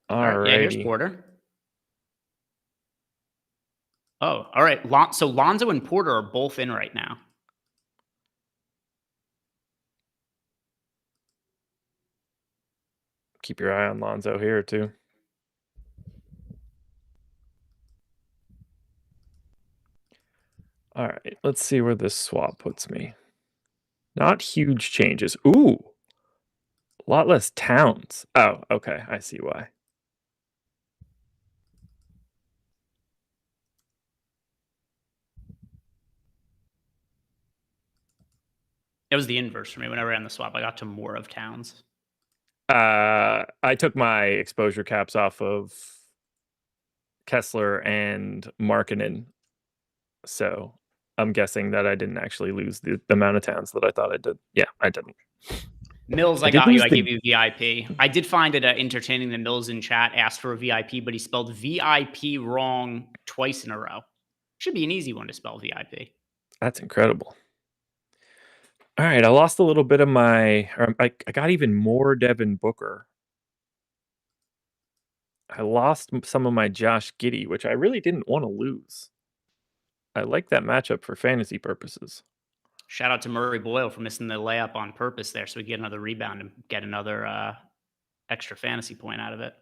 All right. Yeah, here's Porter. Oh, all right. So Lonzo and Porter are both in right now. Keep your eye on Lonzo here, too. All right, let's see where this swap puts me. Not huge changes. Ooh, a lot less Towns. Oh, okay, I see why. It was the inverse for me. Whenever I ran the swap, I got to more of Towns. I took my exposure caps off of Kessler and Markkanen, so I'm guessing that I didn't actually lose the amount of Towns that I thought I did. Yeah, I didn't. Mills, I got you. I gave you VIP. I did find it entertaining that Mills in chat asked for a VIP, but he spelled VIP wrong twice in a row. Should be an easy one to spell VIP. That's incredible. All right, I lost a little bit of my... I got even more Devin Booker. I lost some of my Josh Giddey, which I really didn't want to lose. I like that matchup for fantasy purposes. Shout out to Murray Boyle for missing the layup on purpose there, so we get another rebound and get another extra fantasy point out of it.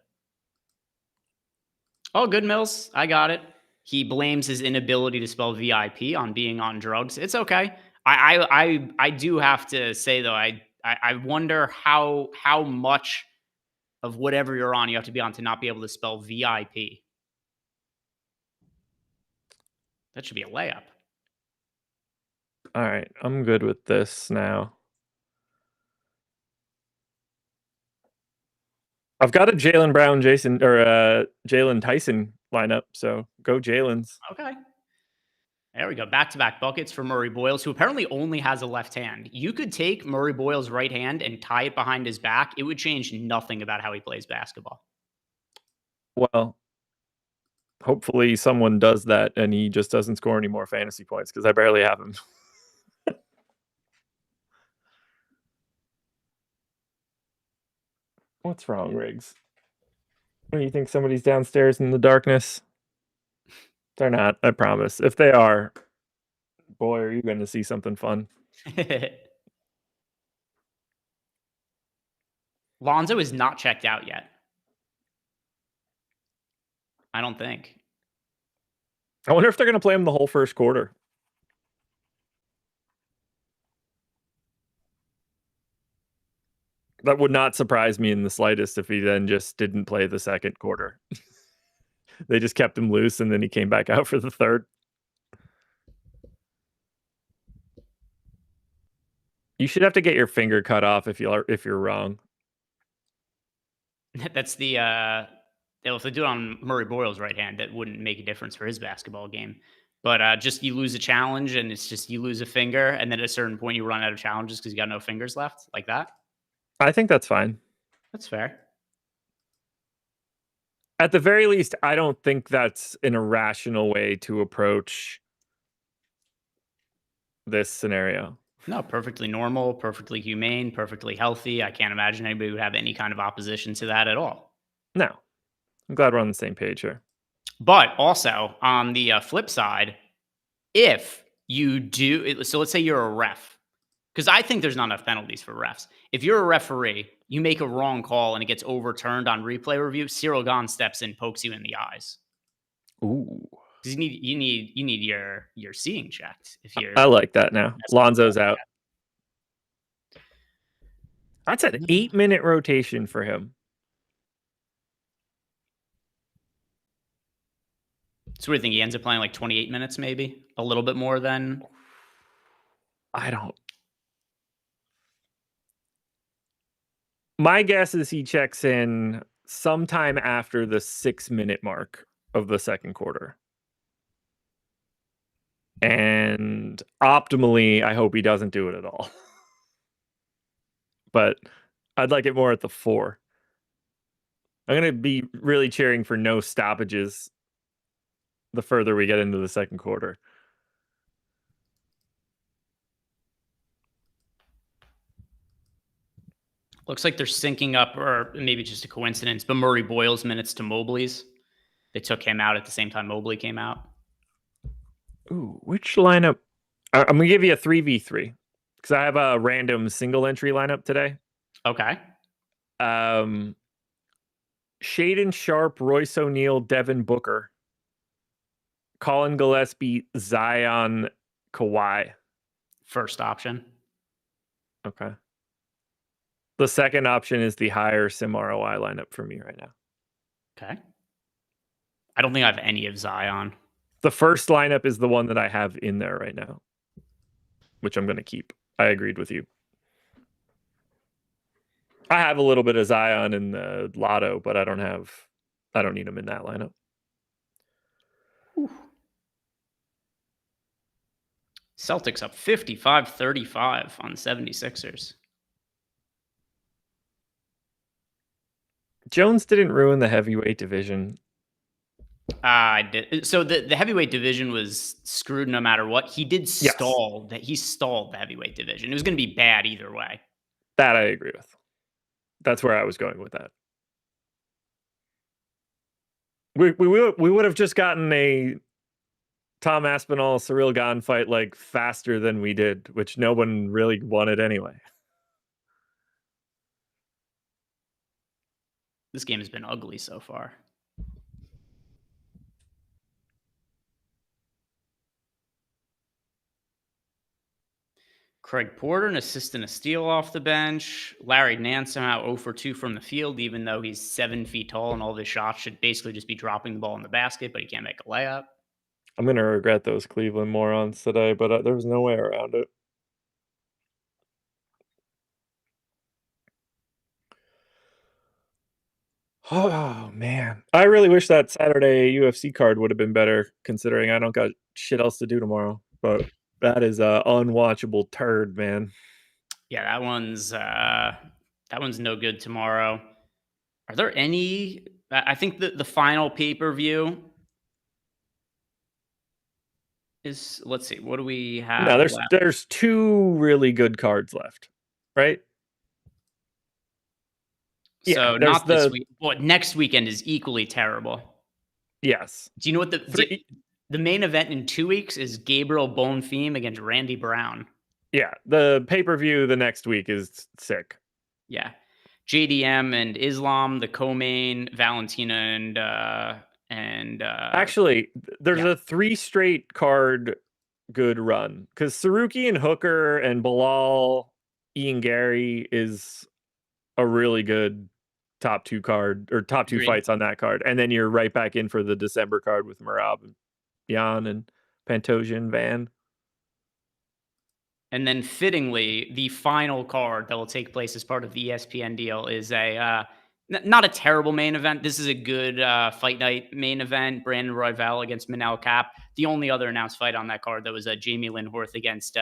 Oh, good, Mills. I got it. He blames his inability to spell VIP on being on drugs. It's okay. I do have to say though, I wonder how much of whatever you're on you have to be on to not be able to spell VIP. That should be a layup. All right, I'm good with this now. I've got a Jaylen Brown, Jalen Tyson lineup, so go Jalen's. Okay. There we go. Back-to-back buckets for Murray Boyles, who apparently only has a left hand. You could take Murray Boyles' right hand and tie it behind his back. It would change nothing about how he plays basketball. Well, hopefully someone does that and he just doesn't score any more fantasy points because I barely have him. What's wrong, Riggs? Do you think somebody's downstairs in the darkness? They're not, I promise. If they are, boy, are you going to see something fun. Lonzo is not checked out yet. I don't think. I wonder if they're going to play him the whole first quarter. That would not surprise me in the slightest if he then just didn't play the second quarter. They just kept him loose and then he came back out for the third. You should have to get your finger cut off if you're wrong. That's the if they do it on Murray Boyle's right hand, that wouldn't make a difference for his basketball game. But just you lose a challenge and it's just you lose a finger, and then at a certain point you run out of challenges because you got no fingers left, like that. I think that's fine. That's fair. At the very least, I don't think that's an irrational way to approach this scenario. No, perfectly normal, perfectly humane, perfectly healthy. I can't imagine anybody would have any kind of opposition to that at all. No. I'm glad we're on the same page here. But also on the flip side, if you do, so let's say you're a ref, because I think there's not enough penalties for refs. If you're a referee, you make a wrong call and it gets overturned on replay review, Cyril Gahn steps in, pokes you in the eyes. Ooh. Because you need your seeing checked. If you're, I like that now. Lonzo's out. That's an 8-minute rotation for him. So what do you think? He ends up playing like 28 minutes, maybe a little bit more than. I don't. My guess is he checks in sometime after the 6-minute mark of the second quarter. And optimally, I hope he doesn't do it at all. But I'd like it more at the 4. I'm going to be really cheering for no stoppages the further we get into the second quarter. Looks like they're syncing up, or maybe just a coincidence, but Murray Boyle's minutes to Mobley's. They took him out at the same time Mobley came out. Ooh, which lineup? I'm going to give you a 3v3 because I have a random single entry lineup today. Okay. Shaden Sharp, Royce O'Neal, Devin Booker, Colin Gillespie, Zion, Kawhi. First option. Okay. The second option is the higher sim ROI lineup for me right now. Okay. I don't think I have any of Zion. The first lineup is the one that I have in there right now, which I'm going to keep. I agreed with you. I have a little bit of Zion in the lotto, but I don't need him in that lineup. Whew. Celtics up 55-35 on the 76ers. Jones didn't ruin the heavyweight division. I did. So the heavyweight division was screwed no matter what. He did stall that. He stalled the heavyweight division. It was going to be bad either way. That I agree with. That's where I was going with that. We would have just gotten a Tom Aspinall Cyril Gahn fight like faster than we did, which no one really wanted anyway. This game has been ugly so far. Craig Porter, an assist and a steal off the bench. Larry Nance somehow 0 for 2 from the field, even though he's 7 feet tall and all of his shots should basically just be dropping the ball in the basket, but he can't make a layup. I'm going to regret those Cleveland morons today, but there was no way around it. Oh, man. I really wish that Saturday UFC card would have been better, considering I don't got shit else to do tomorrow. But that is a unwatchable turd, man. Yeah, that one's no good tomorrow. Are there any? I think the final pay-per-view is. Let's see. What do we have? No, there's 2 really good cards left, right? So not this week. Well, next weekend is equally terrible. Yes. Do you know what the main event in 2 weeks is? Gabriel Bonfim against Randy Brown. Yeah, the pay-per-view the next week is sick. Yeah. JDM and Islam, the co-main, Valentina and actually, there's a 3 straight card good run because Saruki and Hooker and Bilal, Ian Gary is a really good top 2 card or top 2 Agreed. fights on that card. And then you're right back in for the December card with Merab and Jan and Pantoja Van. And then fittingly, the final card that will take place as part of the ESPN deal is not a terrible main event. This is a good fight night main event. Brandon Royval against Manel Kape. The only other announced fight on that card that was Jamie Lynn Horth against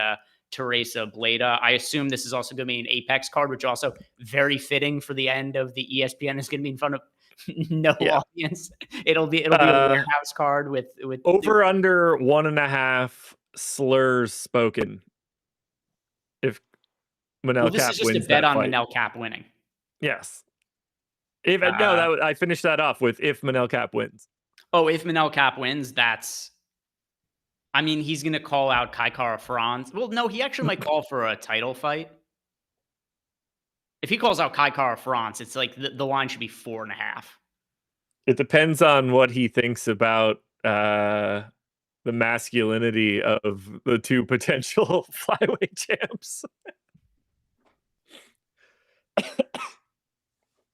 Teresa Bleda. I assume this is also going to be an Apex card, which also very fitting for the end of the ESPN. Is going to be in front of no audience. It'll be a warehouse card with over under 1.5 slurs spoken. If Manel Kape this is just wins a bet that on fight. Manel Kape winning. Yes. If I finished that off with if Manel Kape wins. Oh, if Manel Kape wins, that's. I mean, he's going to call out Kai Kara-France. Well, no, he actually might call for a title fight. If he calls out Kai Kara-France, it's like the line should be 4.5. It depends on what he thinks about the masculinity of the two potential flyweight champs.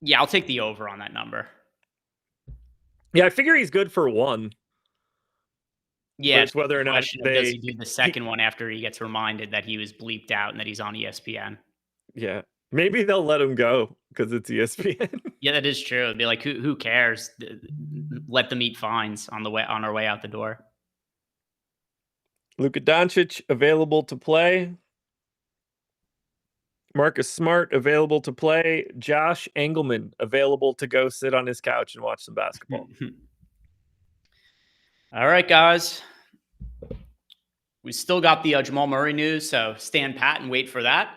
Yeah, I'll take the over on that number. Yeah, I figure he's good for one. Yeah, it's whether or not does he do the second one after he gets reminded that he was bleeped out and that he's on ESPN? Yeah, maybe they'll let him go because it's ESPN. Yeah, that is true. It'd be like, who cares? Let them eat fines on our way out the door. Luka Doncic available to play. Marcus Smart available to play. Josh Engelman available to go sit on his couch and watch some basketball. All right, guys. We still got the Jamal Murray news, so stand pat and wait for that.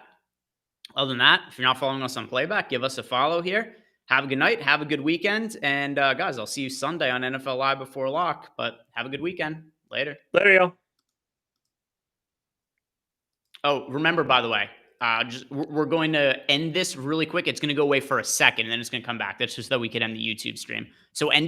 Other than that, if you're not following us on Playback, give us a follow here. Have a good night. Have a good weekend. And guys, I'll see you Sunday on NFL Live before lock. But have a good weekend. Later. Later, y'all. Oh, remember, by the way, we're going to end this really quick. It's going to go away for a second, and then it's going to come back. That's just so we can end the YouTube stream. So end